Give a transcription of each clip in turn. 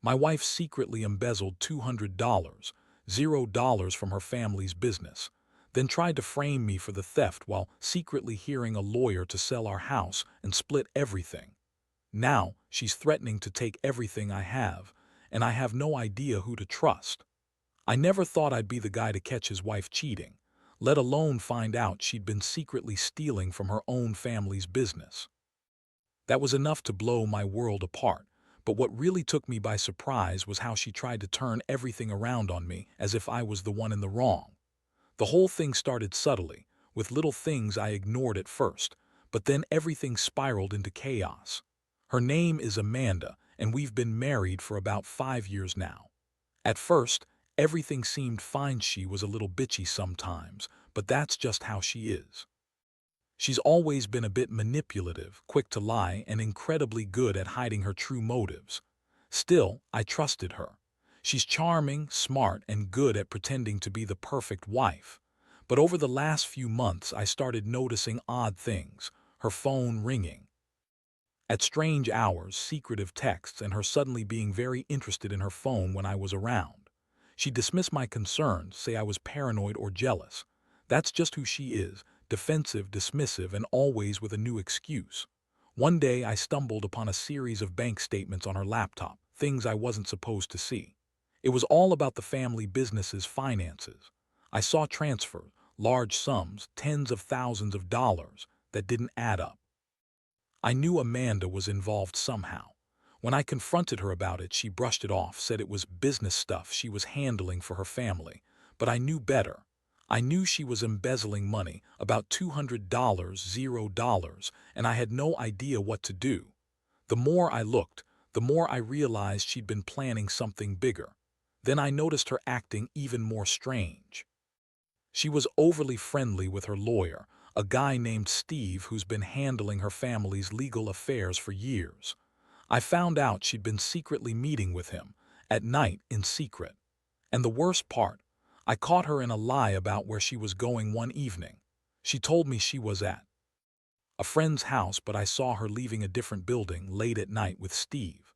My wife secretly embezzled $200, $0 from her family's business, then tried to frame me for the theft while secretly hiring a lawyer to sell our house and split everything. Now, she's threatening to take everything I have, and I have no idea who to trust. I never thought I'd be the guy to catch his wife cheating, let alone find out she'd been secretly stealing from her own family's business. That was enough to blow my world apart, but what really took me by surprise was how she tried to turn everything around on me as if I was the one in the wrong. The whole thing started subtly, with little things I ignored at first, but then everything spiraled into chaos. Her name is Amanda, and we've been married for about 5 years now. At first, everything seemed fine. She was a little bitchy sometimes, but that's just how she is. She's always been a bit manipulative, quick to lie, and incredibly good at hiding her true motives. Still, I trusted her. She's charming, smart, and good at pretending to be the perfect wife. But over the last few months, I started noticing odd things: her phone ringing at strange hours, secretive texts, and her suddenly being very interested in her phone when I was around. She'd dismiss my concerns, say I was paranoid or jealous. That's just who she is: defensive, dismissive, and always with a new excuse. One day I stumbled upon a series of bank statements on her laptop, things I wasn't supposed to see. It was all about the family business's finances. I saw transfers, large sums, tens of thousands of dollars, that didn't add up. I knew Amanda was involved somehow. When I confronted her about it, she brushed it off, said it was business stuff she was handling for her family. But I knew better. I knew she was embezzling money, about $200, $0, and I had no idea what to do. The more I looked, the more I realized she'd been planning something bigger. Then I noticed her acting even more strange. She was overly friendly with her lawyer, a guy named Steve who's been handling her family's legal affairs for years. I found out she'd been secretly meeting with him, at night in secret. And the worst part, I caught her in a lie about where she was going one evening. She told me she was at a friend's house, but I saw her leaving a different building late at night with Steve.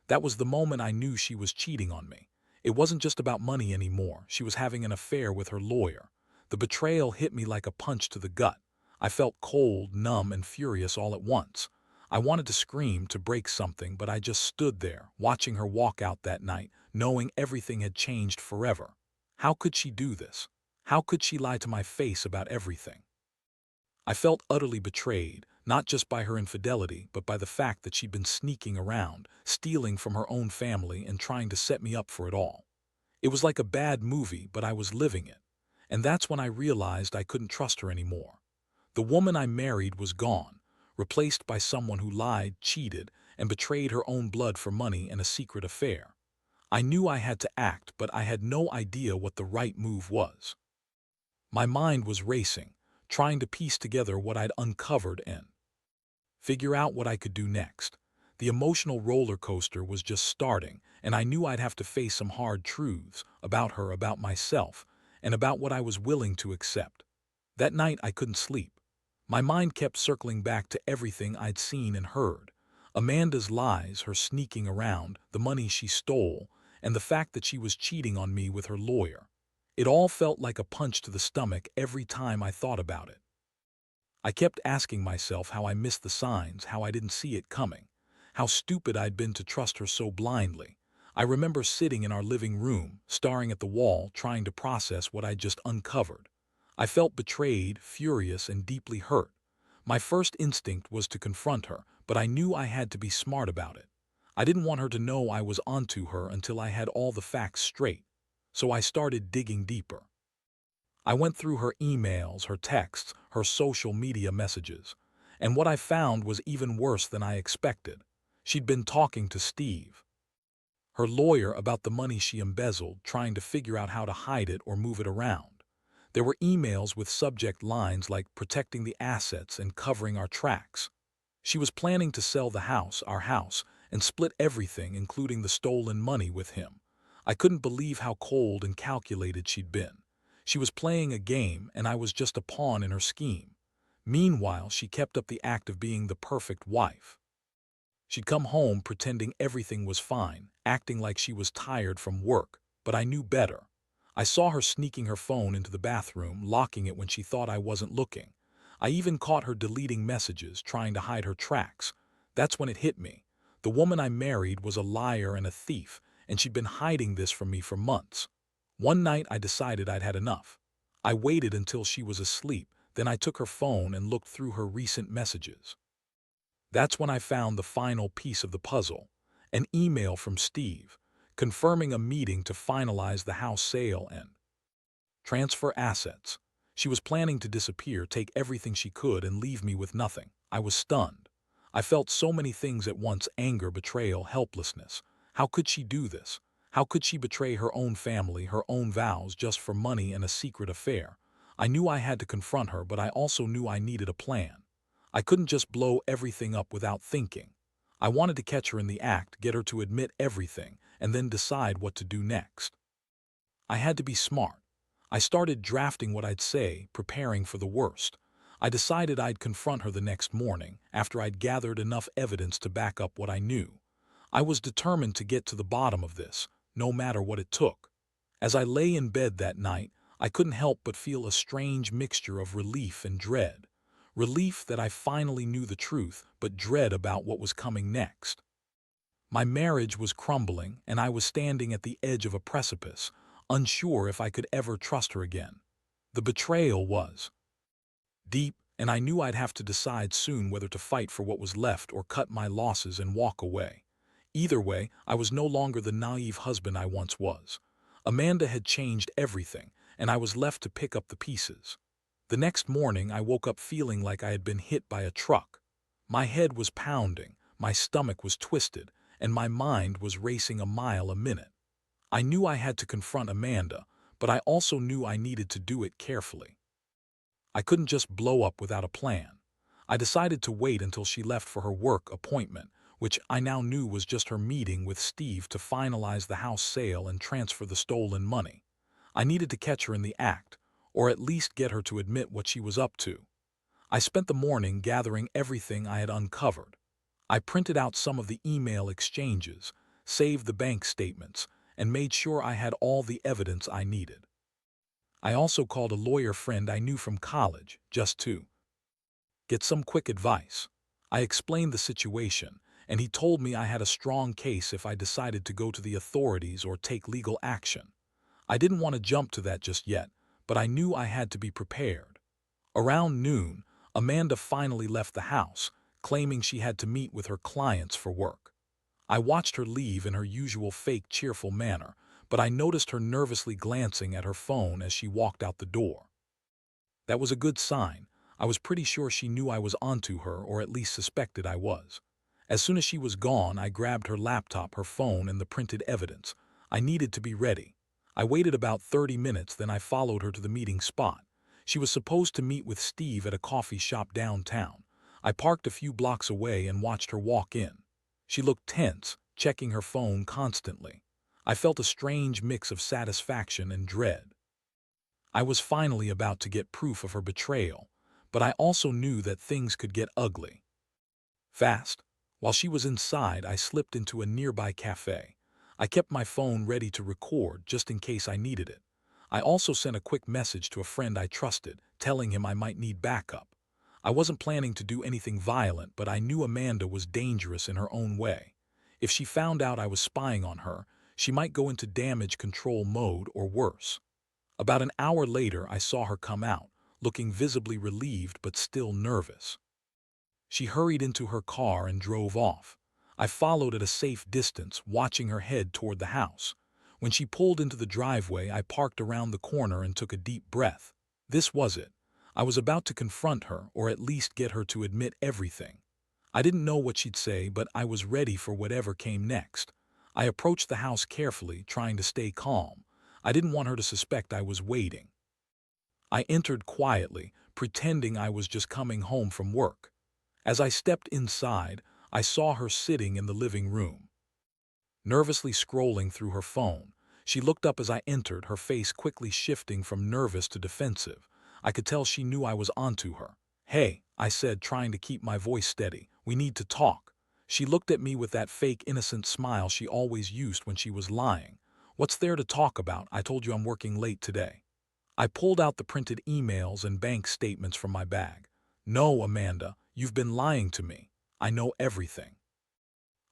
That was the moment I knew she was cheating on me. It wasn't just about money anymore. She was having an affair with her lawyer. The betrayal hit me like a punch to the gut. I felt cold, numb, and furious all at once. I wanted to scream, to break something, but I just stood there, watching her walk out that night, knowing everything had changed forever. How could she do this? How could she lie to my face about everything? I felt utterly betrayed, not just by her infidelity, but by the fact that she'd been sneaking around, stealing from her own family, and trying to set me up for it all. It was like a bad movie, but I was living it. And that's when I realized I couldn't trust her anymore. The woman I married was gone, replaced by someone who lied, cheated, and betrayed her own blood for money and a secret affair. I knew I had to act, but I had no idea what the right move was. My mind was racing, trying to piece together what I'd uncovered and figure out what I could do next. The emotional roller coaster was just starting, and I knew I'd have to face some hard truths about her, about myself, and about what I was willing to accept. That night I couldn't sleep. My mind kept circling back to everything I'd seen and heard. Amanda's lies, her sneaking around, the money she stole, and the fact that she was cheating on me with her lawyer. It all felt like a punch to the stomach every time I thought about it. I kept asking myself how I missed the signs, how I didn't see it coming, how stupid I'd been to trust her so blindly. I remember sitting in our living room, staring at the wall, trying to process what I'd just uncovered. I felt betrayed, furious, and deeply hurt. My first instinct was to confront her, but I knew I had to be smart about it. I didn't want her to know I was onto her until I had all the facts straight. So I started digging deeper. I went through her emails, her texts, her social media messages, and what I found was even worse than I expected. She'd been talking to Steve, her lawyer, about the money she embezzled, trying to figure out how to hide it or move it around. There were emails with subject lines like protecting the assets and covering our tracks. She was planning to sell the house, our house, and split everything, including the stolen money, with him. I couldn't believe how cold and calculated she'd been. She was playing a game, and I was just a pawn in her scheme. Meanwhile, she kept up the act of being the perfect wife. She'd come home pretending everything was fine, acting like she was tired from work, but I knew better. I saw her sneaking her phone into the bathroom, locking it when she thought I wasn't looking. I even caught her deleting messages, trying to hide her tracks. That's when it hit me. The woman I married was a liar and a thief, and she'd been hiding this from me for months. One night I decided I'd had enough. I waited until she was asleep, then I took her phone and looked through her recent messages. That's when I found the final piece of the puzzle, an email from Steve, confirming a meeting to finalize the house sale and transfer assets. She was planning to disappear, take everything she could, and leave me with nothing. I was stunned. I felt so many things at once: anger, betrayal, helplessness. How could she do this? How could she betray her own family, her own vows, just for money and a secret affair? I knew I had to confront her, but I also knew I needed a plan. I couldn't just blow everything up without thinking. I wanted to catch her in the act, get her to admit everything, and then decide what to do next. I had to be smart. I started drafting what I'd say, preparing for the worst. I decided I'd confront her the next morning, after I'd gathered enough evidence to back up what I knew. I was determined to get to the bottom of this, no matter what it took. As I lay in bed that night, I couldn't help but feel a strange mixture of relief and dread. Relief that I finally knew the truth, but dread about what was coming next. My marriage was crumbling, and I was standing at the edge of a precipice, unsure if I could ever trust her again. The betrayal was deep, and I knew I'd have to decide soon whether to fight for what was left or cut my losses and walk away. Either way, I was no longer the naive husband I once was. Amanda had changed everything, and I was left to pick up the pieces. The next morning, I woke up feeling like I had been hit by a truck. My head was pounding, my stomach was twisted, and my mind was racing a mile a minute. I knew I had to confront Amanda, but I also knew I needed to do it carefully. I couldn't just blow up without a plan. I decided to wait until she left for her work appointment, which I now knew was just her meeting with Steve to finalize the house sale and transfer the stolen money. I needed to catch her in the act, or at least get her to admit what she was up to. I spent the morning gathering everything I had uncovered. I printed out some of the email exchanges, saved the bank statements, and made sure I had all the evidence I needed. I also called a lawyer friend I knew from college, just to get some quick advice. I explained the situation, and he told me I had a strong case if I decided to go to the authorities or take legal action. I didn't want to jump to that just yet, but I knew I had to be prepared. Around noon, Amanda finally left the house, claiming she had to meet with her clients for work. I watched her leave in her usual fake cheerful manner, but I noticed her nervously glancing at her phone as she walked out the door. That was a good sign. I was pretty sure she knew I was onto her, or at least suspected I was. As soon as she was gone, I grabbed her laptop, her phone, and the printed evidence. I needed to be ready. I waited about 30 minutes, then I followed her to the meeting spot. She was supposed to meet with Steve at a coffee shop downtown. I parked a few blocks away and watched her walk in. She looked tense, checking her phone constantly. I felt a strange mix of satisfaction and dread. I was finally about to get proof of her betrayal, but I also knew that things could get ugly fast. While she was inside, I slipped into a nearby cafe. I kept my phone ready to record just in case I needed it. I also sent a quick message to a friend I trusted, telling him I might need backup. I wasn't planning to do anything violent, but I knew Amanda was dangerous in her own way. If she found out I was spying on her, she might go into damage control mode or worse. About an hour later, I saw her come out, looking visibly relieved but still nervous. She hurried into her car and drove off. I followed at a safe distance, watching her head toward the house. When she pulled into the driveway, I parked around the corner and took a deep breath. This was it. I was about to confront her, or at least get her to admit everything. I didn't know what she'd say, but I was ready for whatever came next. I approached the house carefully, trying to stay calm. I didn't want her to suspect I was waiting. I entered quietly, pretending I was just coming home from work. As I stepped inside, I saw her sitting in the living room, nervously scrolling through her phone. She looked up as I entered, her face quickly shifting from nervous to defensive. I could tell she knew I was onto her. "Hey," I said, trying to keep my voice steady. "We need to talk." She looked at me with that fake innocent smile she always used when she was lying. "What's there to talk about? I told you I'm working late today." I pulled out the printed emails and bank statements from my bag. "No, Amanda, you've been lying to me. I know everything.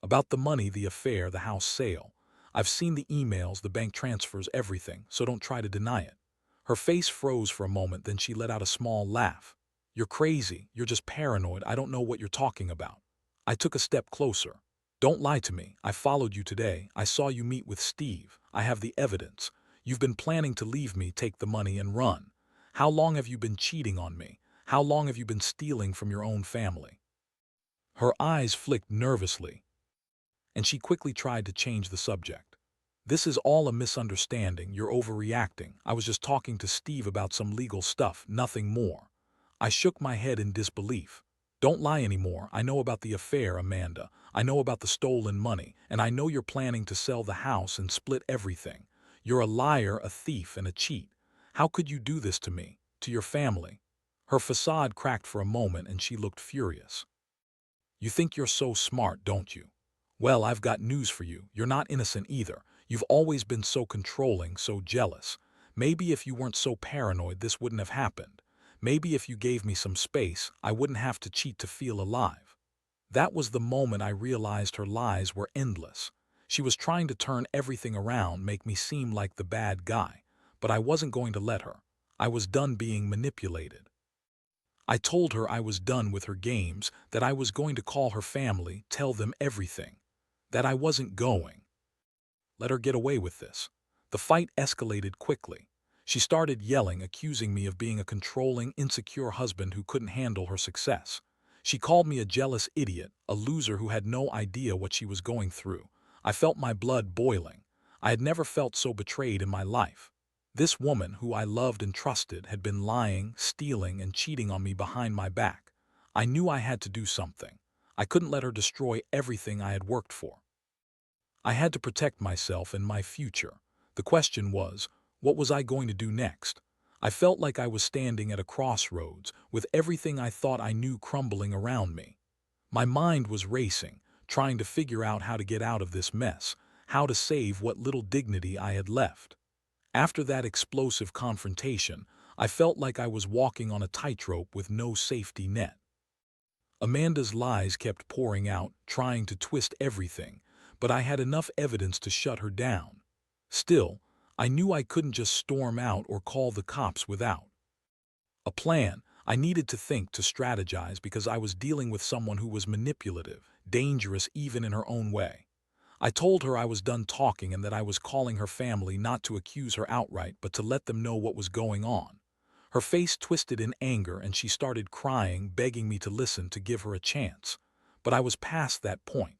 About the money, the affair, the house sale. I've seen the emails, the bank transfers, everything, so don't try to deny it." Her face froze for a moment, then she let out a small laugh. "You're crazy. You're just paranoid. I don't know what you're talking about." I took a step closer. "Don't lie to me. I followed you today. I saw you meet with Steve. I have the evidence. You've been planning to leave me, take the money, and run. How long have you been cheating on me? How long have you been stealing from your own family?" Her eyes flicked nervously, and she quickly tried to change the subject. "This is all a misunderstanding. You're overreacting. I was just talking to Steve about some legal stuff, nothing more." I shook my head in disbelief. "Don't lie anymore. I know about the affair, Amanda. I know about the stolen money, and I know you're planning to sell the house and split everything. You're a liar, a thief, and a cheat. How could you do this to me, to your family?" Her facade cracked for a moment and she looked furious. "You think you're so smart, don't you? Well, I've got news for you. You're not innocent either. You've always been so controlling, so jealous. Maybe if you weren't so paranoid, this wouldn't have happened. Maybe if you gave me some space, I wouldn't have to cheat to feel alive." That was the moment I realized her lies were endless. She was trying to turn everything around, make me seem like the bad guy. But I wasn't going to let her. I was done being manipulated. I told her I was done with her games, that I was going to call her family, tell them everything. That I wasn't going let her get away with this. The fight escalated quickly. She started yelling, accusing me of being a controlling, insecure husband who couldn't handle her success. She called me a jealous idiot, a loser who had no idea what she was going through. I felt my blood boiling. I had never felt so betrayed in my life. This woman, who I loved and trusted, had been lying, stealing, and cheating on me behind my back. I knew I had to do something. I couldn't let her destroy everything I had worked for. I had to protect myself and my future. The question was, what was I going to do next? I felt like I was standing at a crossroads, with everything I thought I knew crumbling around me. My mind was racing, trying to figure out how to get out of this mess, how to save what little dignity I had left. After that explosive confrontation, I felt like I was walking on a tightrope with no safety net. Amanda's lies kept pouring out, trying to twist everything, but I had enough evidence to shut her down. Still, I knew I couldn't just storm out or call the cops without a plan. I needed to think, to strategize, because I was dealing with someone who was manipulative, dangerous even in her own way. I told her I was done talking and that I was calling her family, not to accuse her outright, but to let them know what was going on. Her face twisted in anger and she started crying, begging me to listen, to give her a chance. But I was past that point.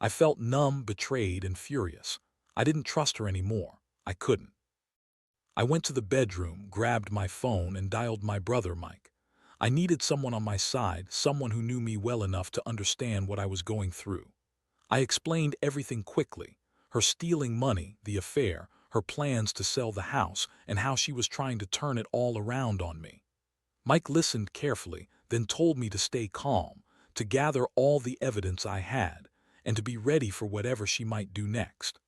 I felt numb, betrayed, and furious. I didn't trust her anymore. I couldn't. I went to the bedroom, grabbed my phone, and dialed my brother, Mike. I needed someone on my side, someone who knew me well enough to understand what I was going through. I explained everything quickly: her stealing money, the affair, her plans to sell the house, and how she was trying to turn it all around on me. Mike listened carefully, then told me to stay calm, to gather all the evidence I had, and to be ready for whatever she might do next.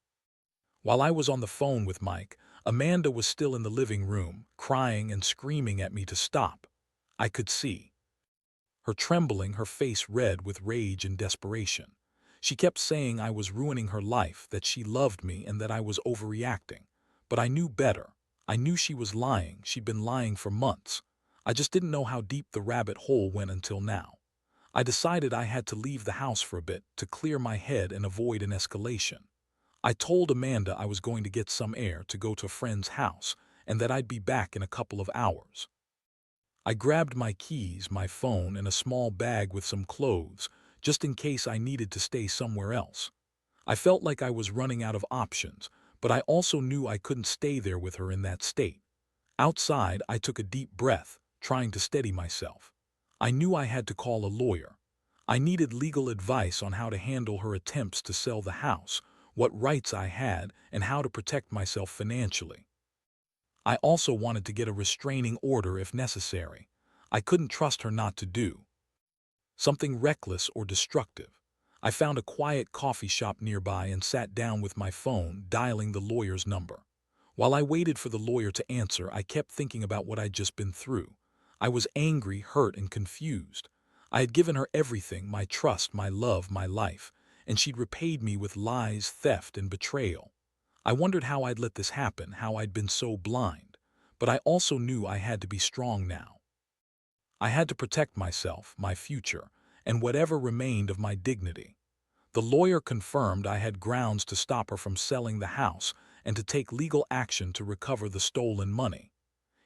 While I was on the phone with Mike, Amanda was still in the living room, crying and screaming at me to stop. I could see her trembling, her face red with rage and desperation. She kept saying I was ruining her life, that she loved me, and that I was overreacting. But I knew better. I knew she was lying. She'd been lying for months. I just didn't know how deep the rabbit hole went until now. I decided I had to leave the house for a bit, to clear my head and avoid an escalation. I told Amanda I was going to get some air, to go to a friend's house, and that I'd be back in a couple of hours. I grabbed my keys, my phone, and a small bag with some clothes, just in case I needed to stay somewhere else. I felt like I was running out of options, but I also knew I couldn't stay there with her in that state. Outside, I took a deep breath, trying to steady myself. I knew I had to call a lawyer. I needed legal advice on how to handle her attempts to sell the house, what rights I had, and how to protect myself financially. I also wanted to get a restraining order if necessary. I couldn't trust her not to do something reckless or destructive. I found a quiet coffee shop nearby and sat down with my phone, dialing the lawyer's number. While I waited for the lawyer to answer, I kept thinking about what I'd just been through. I was angry, hurt, and confused. I had given her everything, my trust, my love, my life, and she'd repaid me with lies, theft, and betrayal. I wondered how I'd let this happen, how I'd been so blind. But I also knew I had to be strong now. I had to protect myself, my future, and whatever remained of my dignity. The lawyer confirmed I had grounds to stop her from selling the house and to take legal action to recover the stolen money.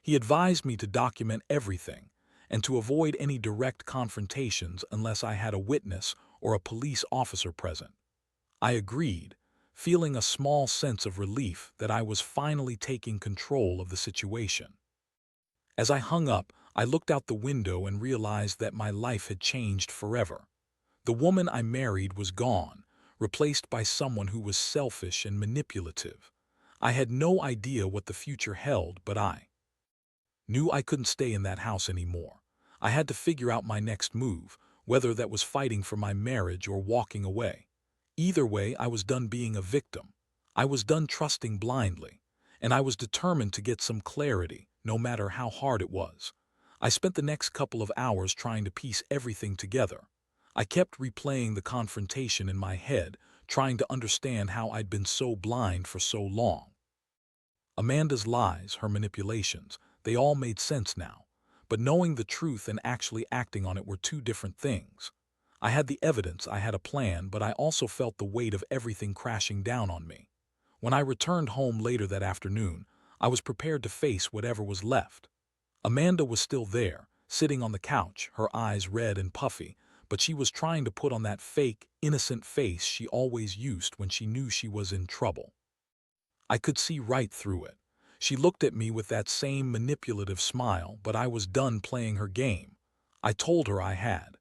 He advised me to document everything and to avoid any direct confrontations unless I had a witness or a police officer present. I agreed, feeling a small sense of relief that I was finally taking control of the situation. As I hung up, I looked out the window and realized that my life had changed forever. The woman I married was gone, replaced by someone who was selfish and manipulative. I had no idea what the future held, but I knew I couldn't stay in that house anymore. I had to figure out my next move, whether that was fighting for my marriage or walking away. Either way, I was done being a victim. I was done trusting blindly, and I was determined to get some clarity, no matter how hard it was. I spent the next couple of hours trying to piece everything together. I kept replaying the confrontation in my head, trying to understand how I'd been so blind for so long. Amanda's lies, her manipulations, they all made sense now. But knowing the truth and actually acting on it were two different things. I had the evidence, I had a plan, but I also felt the weight of everything crashing down on me. When I returned home later that afternoon, I was prepared to face whatever was left. Amanda was still there, sitting on the couch, her eyes red and puffy, but she was trying to put on that fake, innocent face she always used when she knew she was in trouble. I could see right through it. She looked at me with that same manipulative smile, but I was done playing her game. I told her I had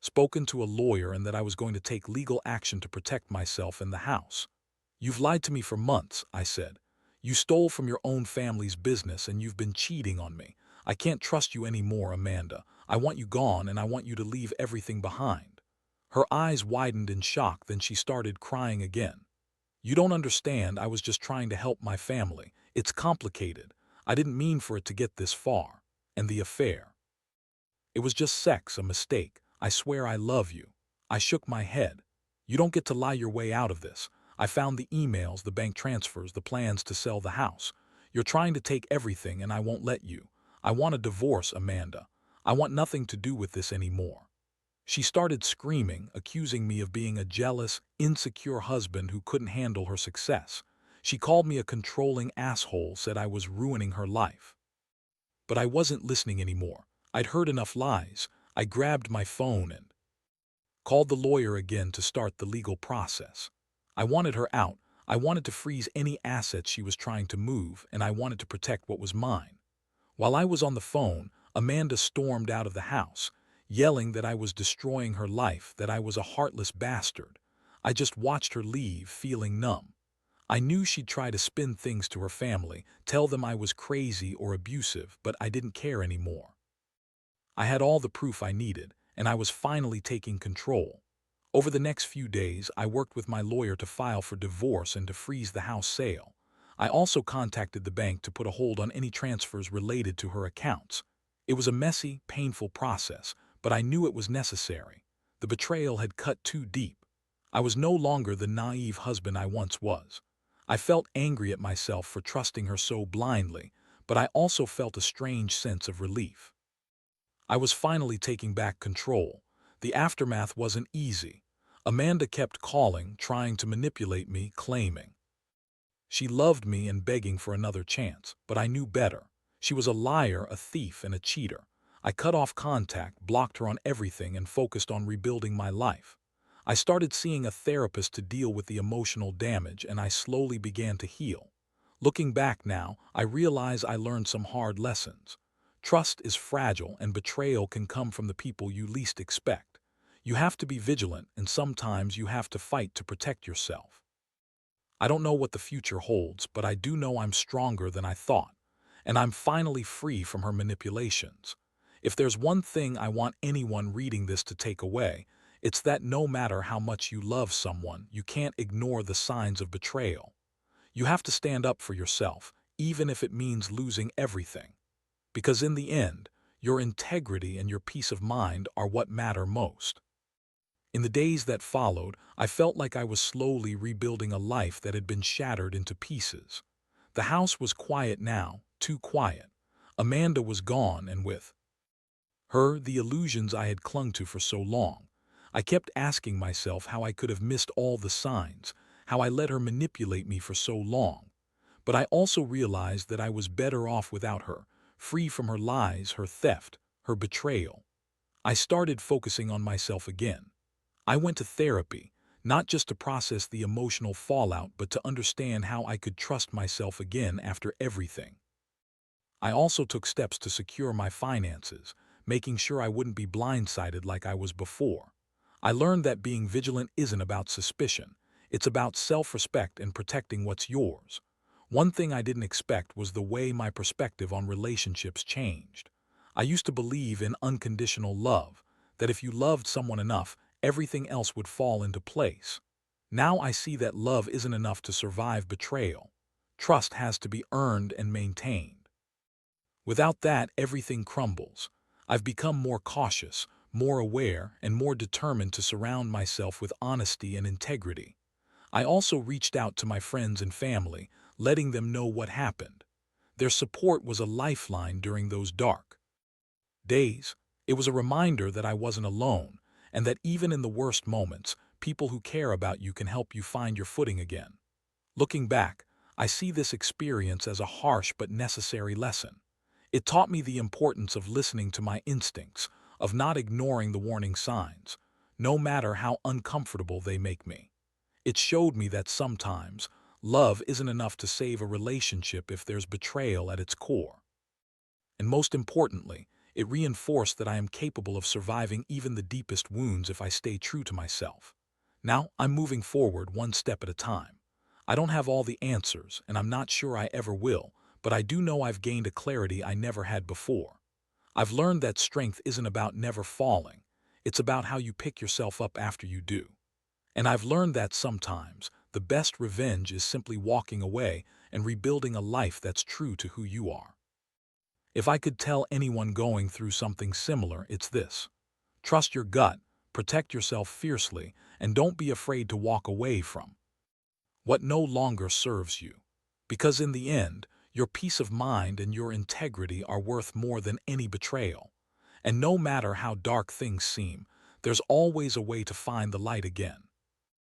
spoken to a lawyer and that I was going to take legal action to protect myself and the house. "You've lied to me for months," I said. "You stole from your own family's business and you've been cheating on me. I can't trust you anymore, Amanda. I want you gone and I want you to leave everything behind." Her eyes widened in shock, then she started crying again. "You don't understand, I was just trying to help my family. It's complicated. I didn't mean for it to get this far. And the affair. It was just sex, a mistake. I swear I love you." I shook my head. "You don't get to lie your way out of this. I found the emails, the bank transfers, the plans to sell the house. You're trying to take everything and I won't let you. I want a divorce, Amanda. I want nothing to do with this anymore." She started screaming, accusing me of being a jealous, insecure husband who couldn't handle her success. She called me a controlling asshole, said I was ruining her life. But I wasn't listening anymore. I'd heard enough lies. I grabbed my phone and called the lawyer again to start the legal process. I wanted her out. I wanted to freeze any assets she was trying to move, and I wanted to protect what was mine. While I was on the phone, Amanda stormed out of the house, yelling that I was destroying her life, that I was a heartless bastard. I just watched her leave, feeling numb. I knew she'd try to spin things to her family, tell them I was crazy or abusive, but I didn't care anymore. I had all the proof I needed, and I was finally taking control. Over the next few days, I worked with my lawyer to file for divorce and to freeze the house sale. I also contacted the bank to put a hold on any transfers related to her accounts. It was a messy, painful process, but I knew it was necessary. The betrayal had cut too deep. I was no longer the naive husband I once was. I felt angry at myself for trusting her so blindly, but I also felt a strange sense of relief. I was finally taking back control. The aftermath wasn't easy. Amanda kept calling, trying to manipulate me, claiming she loved me and begging for another chance, but I knew better. She was a liar, a thief, and a cheater. I cut off contact, blocked her on everything, and focused on rebuilding my life. I started seeing a therapist to deal with the emotional damage, and I slowly began to heal. Looking back now, I realize I learned some hard lessons. Trust is fragile, and betrayal can come from the people you least expect. You have to be vigilant, and sometimes you have to fight to protect yourself. I don't know what the future holds, but I do know I'm stronger than I thought, and I'm finally free from her manipulations. If there's one thing I want anyone reading this to take away, It's that no matter how much you love someone, you can't ignore the signs of betrayal. You have to stand up for yourself, even if it means losing everything. Because in the end, your integrity and your peace of mind are what matter most. In the days that followed, I felt like I was slowly rebuilding a life that had been shattered into pieces. The house was quiet now, too quiet. Amanda was gone, and with her, the illusions I had clung to for so long. I kept asking myself how I could have missed all the signs, how I let her manipulate me for so long. But I also realized that I was better off without her, free from her lies, her theft, her betrayal. I started focusing on myself again. I went to therapy, not just to process the emotional fallout, but to understand how I could trust myself again after everything. I also took steps to secure my finances, making sure I wouldn't be blindsided like I was before. I learned that being vigilant isn't about suspicion. It's about self-respect and protecting what's yours. One thing I didn't expect was the way my perspective on relationships changed. I used to believe in unconditional love, that if you loved someone enough, everything else would fall into place. Now I see that love isn't enough to survive betrayal. Trust has to be earned and maintained. Without that, everything crumbles. I've become more cautious, more aware, and more determined to surround myself with honesty and integrity. I also reached out to my friends and family, letting them know what happened. Their support was a lifeline during those dark days. It was a reminder that I wasn't alone, and that even in the worst moments, people who care about you can help you find your footing again. Looking back, I see this experience as a harsh but necessary lesson. It taught me the importance of listening to my instincts, of not ignoring the warning signs, no matter how uncomfortable they make me. It showed me that sometimes, love isn't enough to save a relationship if there's betrayal at its core. And most importantly, it reinforced that I am capable of surviving even the deepest wounds if I stay true to myself. Now, I'm moving forward one step at a time. I don't have all the answers, and I'm not sure I ever will, but I do know I've gained a clarity I never had before. I've learned that strength isn't about never falling. It's about how you pick yourself up after you do. And I've learned that sometimes the best revenge is simply walking away and rebuilding a life that's true to who you are. If I could tell anyone going through something similar, it's this. Trust your gut, protect yourself fiercely, and don't be afraid to walk away from what no longer serves you. Because in the end, your peace of mind and your integrity are worth more than any betrayal. And no matter how dark things seem, there's always a way to find the light again.